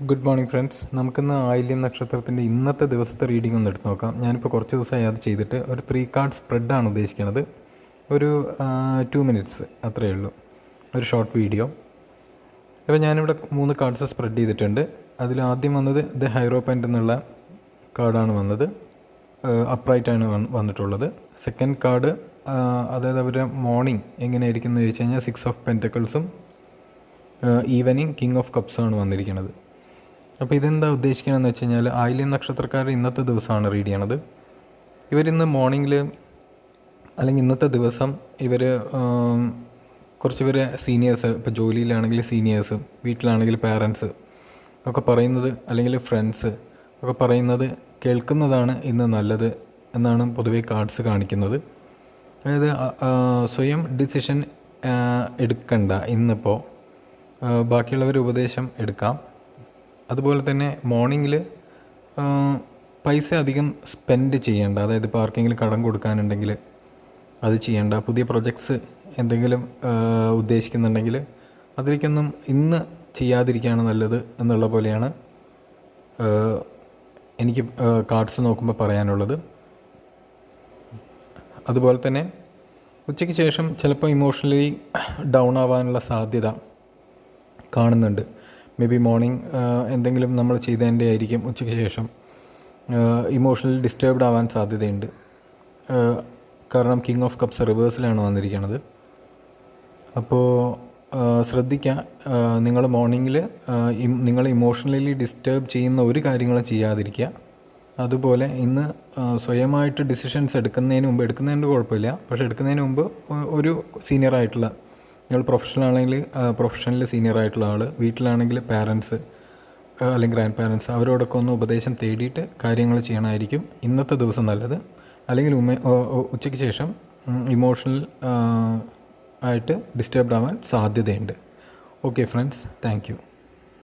Good morning friends. നമുക്കിന്ന് ആയില്യം നക്ഷത്രത്തിൻ്റെ ഇന്നത്തെ ദിവസത്തെ റീഡിംഗ് ഒന്ന് എടുത്ത് നോക്കാം. ഞാനിപ്പോൾ കുറച്ച് ദിവസമായി അത് ചെയ്തിട്ട് ഒരു 3 കാർഡ് സ്പ്രെഡാണ് ഉദ്ദേശിക്കുന്നത്. ഒരു 2 മിനിറ്റ്സ് അത്രയേ ഉള്ളൂ, ഒരു ഷോർട്ട് വീഡിയോ. അപ്പോൾ ഞാനിവിടെ 3 കാർഡ്സ് സ്പ്രെഡ് ചെയ്തിട്ടുണ്ട്. അതിൽ ആദ്യം വന്നത് ദ ഹൈറോപ്പൻ്റ് എന്നുള്ള കാർഡാണ് വന്നത്, അപ്രൈറ്റാണ് വന്നിട്ടുള്ളത്. സെക്കൻഡ് കാർഡ്, അതായത് അവരുടെ മോർണിംഗ് എങ്ങനെയായിരിക്കും എന്ന് ചോദിച്ചു കഴിഞ്ഞാൽ 6 ഓഫ് പെൻറ്റക്കിൾസും ഈവനിങ് കിങ് ഓഫ് കപ്സാണ് വന്നിരിക്കുന്നത്. അപ്പോൾ ഇതെന്താ ഉദ്ദേശിക്കണമെന്ന് വെച്ച് കഴിഞ്ഞാൽ ആയില്യം നക്ഷത്രക്കാർ ഇന്നത്തെ ദിവസമാണ് റീഡ് ചെയ്യണത്. ഇവരിന്ന് മോർണിംഗിൽ അല്ലെങ്കിൽ ഇന്നത്തെ ദിവസം ഇവർ കുറച്ച് സീനിയേഴ്സ്, ഇപ്പോൾ ജോലിയിലാണെങ്കിൽ സീനിയേഴ്സ്, വീട്ടിലാണെങ്കിൽ പാരൻസ് ഒക്കെ പറയുന്നത്, അല്ലെങ്കിൽ ഫ്രണ്ട്സ് ഒക്കെ പറയുന്നത് കേൾക്കുന്നതാണ് ഇന്ന് നല്ലത് എന്നാണ് പൊതുവേ കാർഡ്സ് കാണിക്കുന്നത്. അതായത് സ്വയം ഡിസിഷൻ എടുക്കണ്ട ഇന്നിപ്പോൾ, ബാക്കിയുള്ളവർ ഉപദേശം എടുക്കാം. അതുപോലെ തന്നെ മോർണിംഗിൽ പൈസ അധികം സ്പെൻഡ് ചെയ്യേണ്ട, അതായത് ഇപ്പോൾ ആർക്കെങ്കിലും കടം കൊടുക്കാനുണ്ടെങ്കിൽ അത് ചെയ്യേണ്ട. പുതിയ പ്രൊജക്ട്സ് എന്തെങ്കിലും ഉദ്ദേശിക്കുന്നുണ്ടെങ്കിൽ അതിലേക്കൊന്നും ഇന്ന് ചെയ്യാതിരിക്കുകയാണ് നല്ലത് എന്നുള്ള പോലെയാണ് എനിക്ക് കാർഡ്സ് നോക്കുമ്പോൾ പറയാനുള്ളത്. അതുപോലെ തന്നെ ഉച്ചയ്ക്ക് ശേഷം ചിലപ്പോൾ ഇമോഷണലി ഡൗൺ ആവാനുള്ള സാധ്യത കാണുന്നുണ്ട്. മേ ബി മോർണിംഗ് എന്തെങ്കിലും നമ്മൾ ചെയ്തതിൻ്റെ ആയിരിക്കും ഉച്ചയ്ക്ക് ശേഷം ഇമോഷണലി ഡിസ്റ്റർബ്ഡ് ആവാൻ സാധ്യതയുണ്ട്. കാരണം കിങ് ഓഫ് കപ്സ് റിവേഴ്സിലാണ് വന്നിരിക്കുന്നത്. അപ്പോൾ ശ്രദ്ധിക്കുക, നിങ്ങൾ മോർണിംഗിൽ നിങ്ങൾ ഇമോഷണലി ഡിസ്റ്റർബ് ചെയ്യുന്ന ഒരു കാര്യങ്ങളും ചെയ്യാതിരിക്കുക. അതുപോലെ ഇന്ന് സ്വയമായിട്ട് ഡിസിഷൻസ് എടുക്കുന്നതിന് കുഴപ്പമില്ല, പക്ഷേ എടുക്കുന്നതിന് മുമ്പ് ഒരു സീനിയറായിട്ടുള്ള, നിങ്ങൾ പ്രൊഫഷണലാണെങ്കിൽ പ്രൊഫഷണലിൽ സീനിയർ ആയിട്ടുള്ള ആൾ, വീട്ടിലാണെങ്കിൽ പാരൻസ് അല്ലെങ്കിൽ ഗ്രാൻഡ് പാരൻസ്, അവരോടൊക്കെ ഒന്ന് ഉപദേശം തേടിയിട്ട് കാര്യങ്ങൾ ചെയ്യണമായിരിക്കും ഇന്നത്തെ ദിവസം നല്ലത്. അല്ലെങ്കിൽ ഉച്ചയ്ക്ക് ശേഷം ഇമോഷണൽ ആയിട്ട് ഡിസ്റ്റർബ്ഡ് ആവാൻ സാധ്യതയുണ്ട്. Okay friends, thank you.